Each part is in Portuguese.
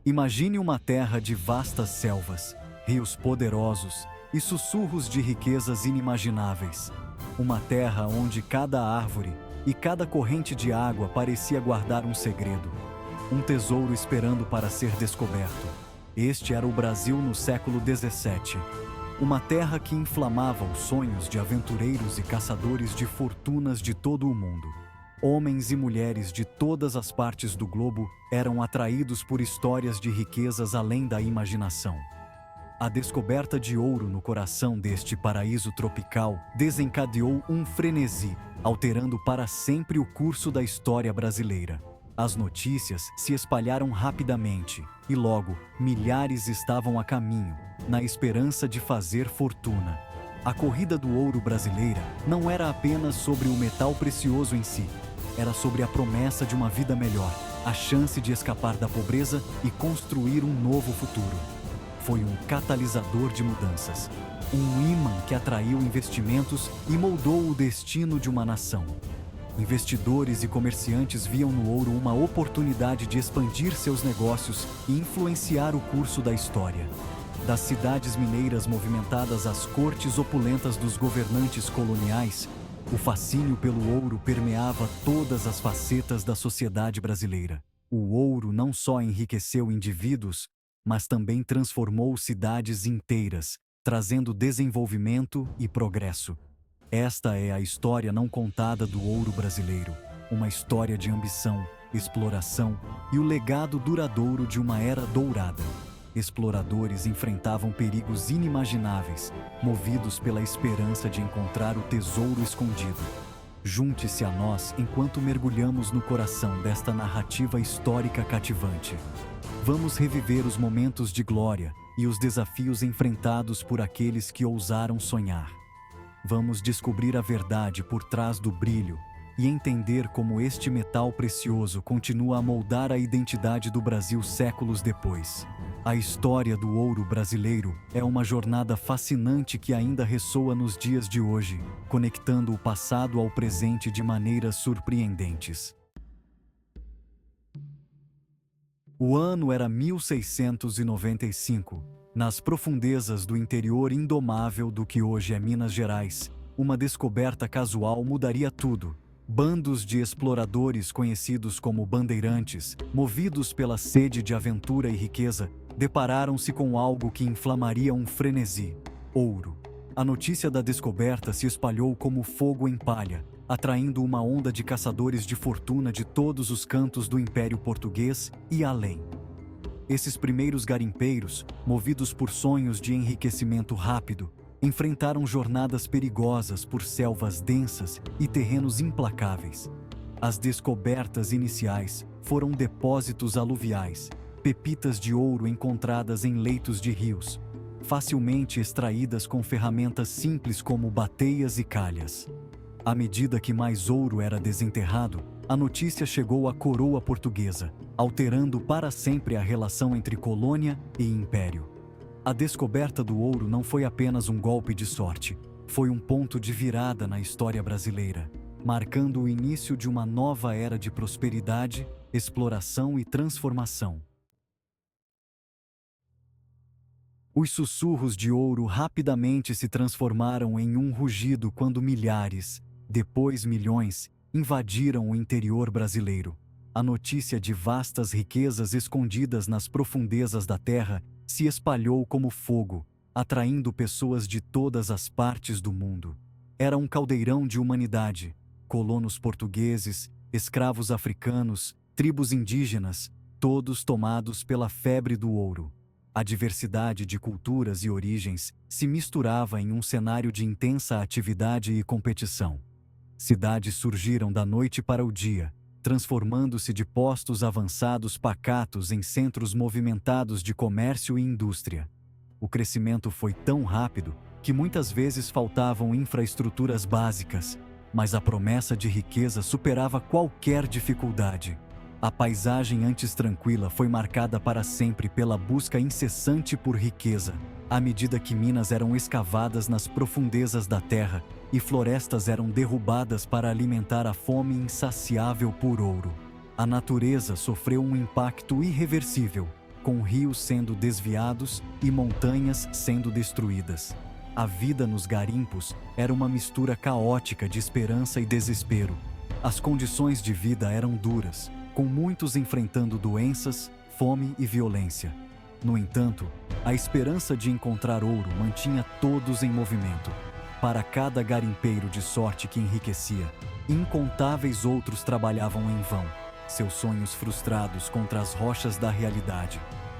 Imagine uma terra de vastas selvas, rios poderosos e sussurros de riquezas inimagináveis. Uma terra onde cada árvore e cada corrente de água parecia guardar um segredo, um tesouro esperando para ser descoberto. Este era o Brasil no século XVII. Uma terra que inflamava os sonhos de aventureiros e caçadores de fortunas de todo o mundo. Homens e mulheres de todas as partes do globo eram atraídos por histórias de riquezas além da imaginação. A descoberta de ouro no coração deste paraíso tropical desencadeou um frenesi, alterando para sempre o curso da história brasileira. As notícias se espalharam rapidamente e logo milhares estavam a caminho, na esperança de fazer fortuna. A corrida do ouro brasileira não era apenas sobre o metal precioso em si, era sobre a promessa de uma vida melhor, a chance de escapar da pobreza e construir um novo futuro. Foi um catalisador de mudanças, um ímã que atraiu investimentos e moldou o destino de uma nação. Investidores e comerciantes viam no ouro uma oportunidade de expandir seus negócios e influenciar o curso da história. Das cidades mineiras movimentadas às cortes opulentas dos governantes coloniais, o fascínio pelo ouro permeava todas as facetas da sociedade brasileira. O ouro não só enriqueceu indivíduos, mas também transformou cidades inteiras, trazendo desenvolvimento e progresso. Esta é a história não contada do ouro brasileiro, uma história de ambição, exploração e o legado duradouro de uma era dourada. Exploradores enfrentavam perigos inimagináveis, movidos pela esperança de encontrar o tesouro escondido. Junte-se a nós enquanto mergulhamos no coração desta narrativa histórica cativante. Vamos reviver os momentos de glória e os desafios enfrentados por aqueles que ousaram sonhar. Vamos descobrir a verdade por trás do brilho e entender como este metal precioso continua a moldar a identidade do Brasil séculos depois. A história do ouro brasileiro é uma jornada fascinante que ainda ressoa nos dias de hoje, conectando o passado ao presente de maneiras surpreendentes. O ano era 1695. Nas profundezas do interior indomável do que hoje é Minas Gerais, uma descoberta casual mudaria tudo. Bandos de exploradores conhecidos como bandeirantes, movidos pela sede de aventura e riqueza, depararam-se com algo que inflamaria um frenesi: ouro. A notícia da descoberta se espalhou como fogo em palha, atraindo uma onda de caçadores de fortuna de todos os cantos do Império Português e além. Esses primeiros garimpeiros, movidos por sonhos de enriquecimento rápido, enfrentaram jornadas perigosas por selvas densas e terrenos implacáveis. As descobertas iniciais foram depósitos aluviais, pepitas de ouro encontradas em leitos de rios, facilmente extraídas com ferramentas simples como bateias e calhas. À medida que mais ouro era desenterrado, a notícia chegou à coroa portuguesa, alterando para sempre a relação entre colônia e império. A descoberta do ouro não foi apenas um golpe de sorte, foi um ponto de virada na história brasileira, marcando o início de uma nova era de prosperidade, exploração e transformação. Os sussurros de ouro rapidamente se transformaram em um rugido quando milhares, depois milhões, invadiram o interior brasileiro. A notícia de vastas riquezas escondidas nas profundezas da terra se espalhou como fogo, atraindo pessoas de todas as partes do mundo. Era um caldeirão de humanidade, colonos portugueses, escravos africanos, tribos indígenas, todos tomados pela febre do ouro. A diversidade de culturas e origens se misturava em um cenário de intensa atividade e competição. Cidades surgiram da noite para o dia, transformando-se de postos avançados pacatos em centros movimentados de comércio e indústria. O crescimento foi tão rápido que muitas vezes faltavam infraestruturas básicas, mas a promessa de riqueza superava qualquer dificuldade. A paisagem antes tranquila foi marcada para sempre pela busca incessante por riqueza, à medida que minas eram escavadas nas profundezas da terra e florestas eram derrubadas para alimentar a fome insaciável por ouro. A natureza sofreu um impacto irreversível, com rios sendo desviados e montanhas sendo destruídas. A vida nos garimpos era uma mistura caótica de esperança e desespero. As condições de vida eram duras, com muitos enfrentando doenças, fome e violência. No entanto, a esperança de encontrar ouro mantinha todos em movimento. Para cada garimpeiro de sorte que enriquecia, incontáveis outros trabalhavam em vão, seus sonhos frustrados contra as rochas da realidade.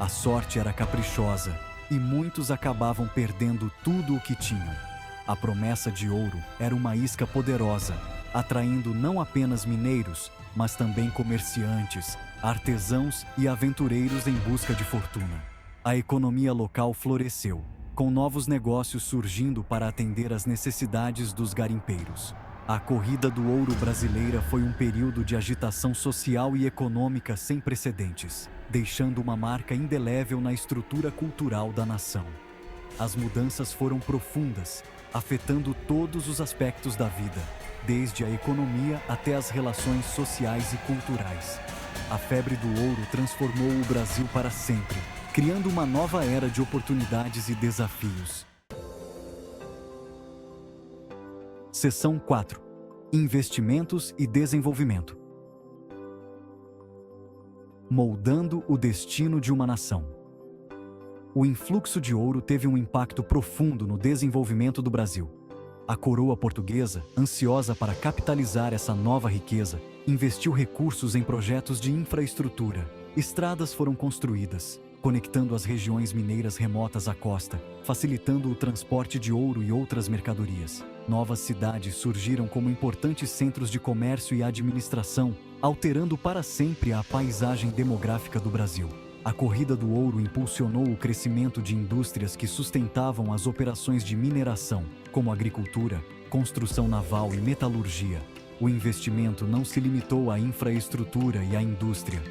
A sorte era caprichosa e muitos acabavam perdendo tudo o que tinham. A promessa de ouro era uma isca poderosa, atraindo não apenas mineiros, mas também comerciantes, artesãos e aventureiros em busca de fortuna. A economia local floresceu, com novos negócios surgindo para atender às necessidades dos garimpeiros. A corrida do ouro brasileira foi um período de agitação social e econômica sem precedentes, deixando uma marca indelével na estrutura cultural da nação. As mudanças foram profundas, afetando todos os aspectos da vida, desde a economia até as relações sociais e culturais. A febre do ouro transformou o Brasil para sempre, criando uma nova era de oportunidades e desafios. Seção 4. Investimentos e desenvolvimento. Moldando o destino de uma nação. O influxo de ouro teve um impacto profundo no desenvolvimento do Brasil. A coroa portuguesa, ansiosa para capitalizar essa nova riqueza, investiu recursos em projetos de infraestrutura. Estradas foram construídas, conectando as regiões mineiras remotas à costa, facilitando o transporte de ouro e outras mercadorias. Novas cidades surgiram como importantes centros de comércio e administração, alterando para sempre a paisagem demográfica do Brasil. A corrida do ouro impulsionou o crescimento de indústrias que sustentavam as operações de mineração, como agricultura, construção naval e metalurgia. O investimento não se limitou à infraestrutura e à indústria.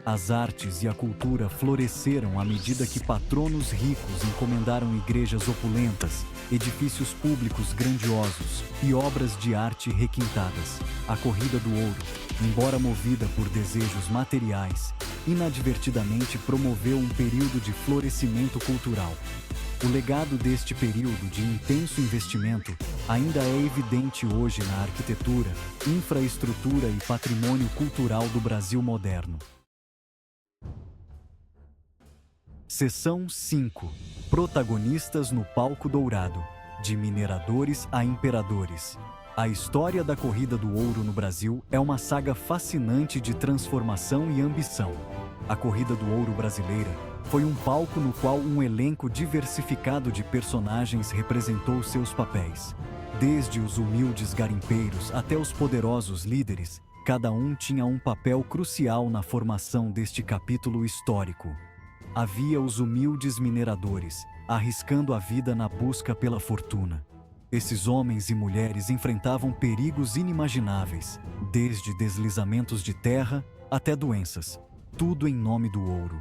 As artes e a cultura floresceram à medida que patronos ricos encomendaram igrejas opulentas, edifícios públicos grandiosos e obras de arte requintadas. A corrida do ouro, embora movida por desejos materiais, inadvertidamente promoveu um período de florescimento cultural. O legado deste período de intenso investimento ainda é evidente hoje na arquitetura, infraestrutura e patrimônio cultural do Brasil moderno. Seção 5. Protagonistas no palco dourado. De mineradores a imperadores. A história da corrida do ouro no Brasil é uma saga fascinante de transformação e ambição. A corrida do ouro brasileira foi um palco no qual um elenco diversificado de personagens representou seus papéis. Desde os humildes garimpeiros até os poderosos líderes, cada um tinha um papel crucial na formação deste capítulo histórico. Havia os humildes mineradores, arriscando a vida na busca pela fortuna. Esses homens e mulheres enfrentavam perigos inimagináveis, desde deslizamentos de terra até doenças, tudo em nome do ouro.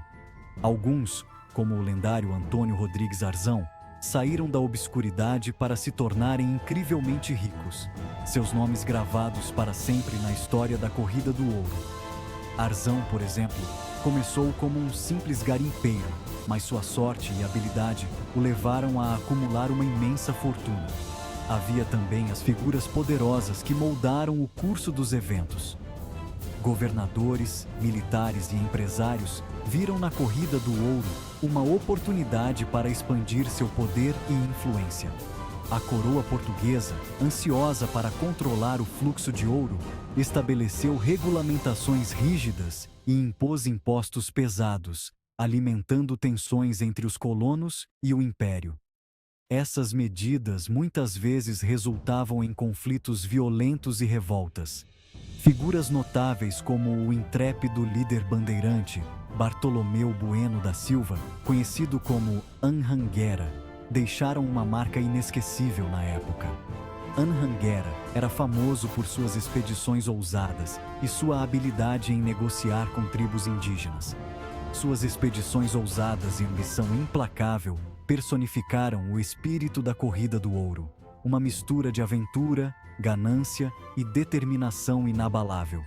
Alguns, como o lendário Antônio Rodrigues Arzão, saíram da obscuridade para se tornarem incrivelmente ricos, seus nomes gravados para sempre na história da corrida do ouro. Arzão, por exemplo, começou como um simples garimpeiro, mas sua sorte e habilidade o levaram a acumular uma imensa fortuna. Havia também as figuras poderosas que moldaram o curso dos eventos. Governadores, militares e empresários viram na corrida do ouro uma oportunidade para expandir seu poder e influência. A coroa portuguesa, ansiosa para controlar o fluxo de ouro, estabeleceu regulamentações rígidas e impôs impostos pesados, alimentando tensões entre os colonos e o império. Essas medidas muitas vezes resultavam em conflitos violentos e revoltas. Figuras notáveis como o intrépido líder bandeirante, Bartolomeu Bueno da Silva, conhecido como Anhanguera, deixaram uma marca inesquecível na época. Anhanguera era famoso por suas expedições ousadas e sua habilidade em negociar com tribos indígenas. Suas expedições ousadas e ambição implacável personificaram o espírito da corrida do ouro, uma mistura de aventura, ganância e determinação inabalável.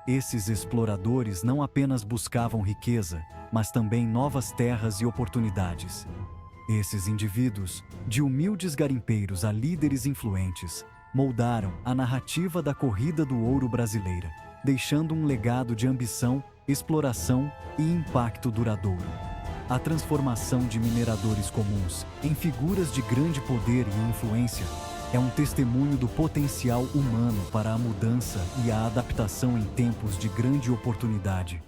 Esses exploradores não apenas buscavam riqueza, mas também novas terras e oportunidades. Esses indivíduos, de humildes garimpeiros a líderes influentes, moldaram a narrativa da corrida do ouro brasileira, deixando um legado de ambição, exploração e impacto duradouro. A transformação de mineradores comuns em figuras de grande poder e influência é um testemunho do potencial humano para a mudança e a adaptação em tempos de grande oportunidade.